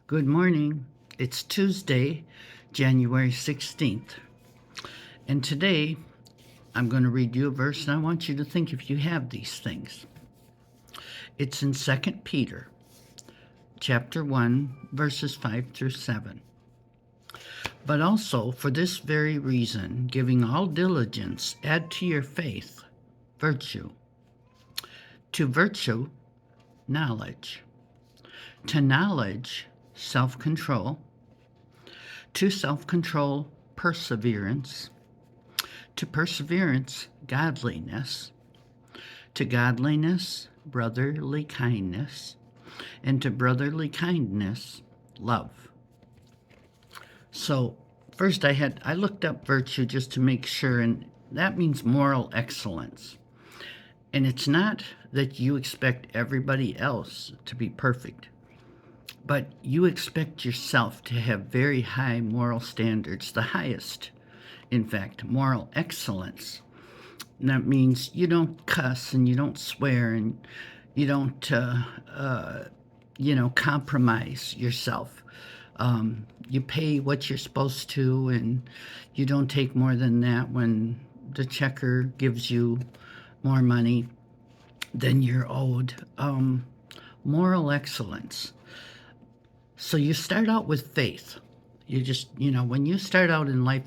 Good morning. It's Tuesday, January 16th. And today I'm going to read you a verse, and I want you to think if you have these things. It's in 2 Peter, chapter 1, verses 5 through 7. But also, for this very reason, giving all diligence, add to your faith virtue. To virtue, knowledge. To knowledge, self-control. To self-control, perseverance. To perseverance, godliness. To godliness, brotherly kindness. And to brotherly kindness, love. So first I looked up virtue just to make sure, and that means moral excellence. And it's not that you expect everybody else to be perfect, but you expect yourself to have very high moral standards, the highest, in fact, moral excellence. And that means you don't cuss and you don't swear and you don't, compromise yourself. You pay what you're supposed to, and you don't take more than that when the checker gives you more money than you're owed. Moral excellence. So you start out with faith. You just, when you start out in life,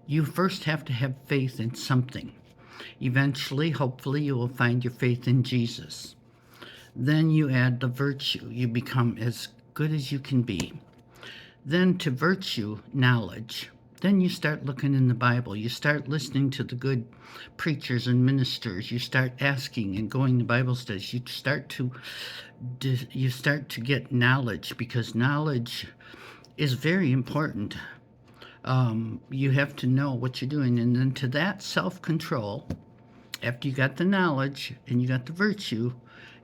you first have to have faith in something. Eventually, hopefully, you will find your faith in Jesus. Then you add the virtue. You become as good as you can be. Then to virtue, knowledge. Then you start looking in the Bible. You start listening to the good preachers and ministers. You start asking and going to Bible studies. You start to get knowledge, because knowledge is very important. You have to know what you're doing. And then to that, self-control. After you got the knowledge and you got the virtue,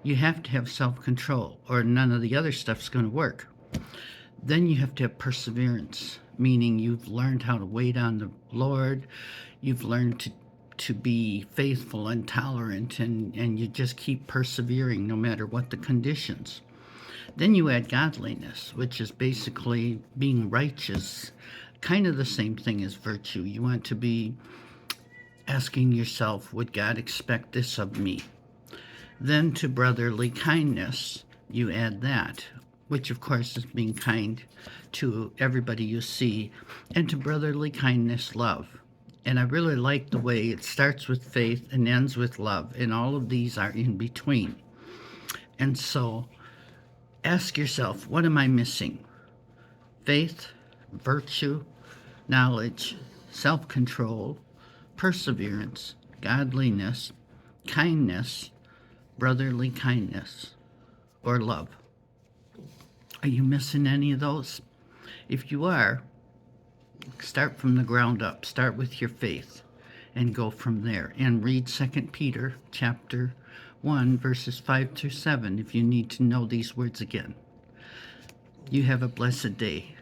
you have to have self-control, or none of the other stuff's going to work. Then you have to have perseverance, meaning you've learned how to wait on the Lord. You've learned to be faithful and tolerant, and you just keep persevering no matter what the conditions. Then you add godliness, which is basically being righteous, kind of the same thing as virtue. You want to be asking yourself, would God expect this of me? Then to brotherly kindness, you add that, which of course is being kind to everybody you see, and to brotherly kindness, love. And I really like the way it starts with faith and ends with love, and all of these are in between. And so ask yourself, what am I missing? Faith, virtue, knowledge, self-control, perseverance, godliness, kindness, brotherly kindness, or love. Are you missing any of those? If you are, start from the ground up. Start with your faith and go from there. And read 2 Peter chapter 1, verses 5 through 7 if you need to know these words again. You have a blessed day.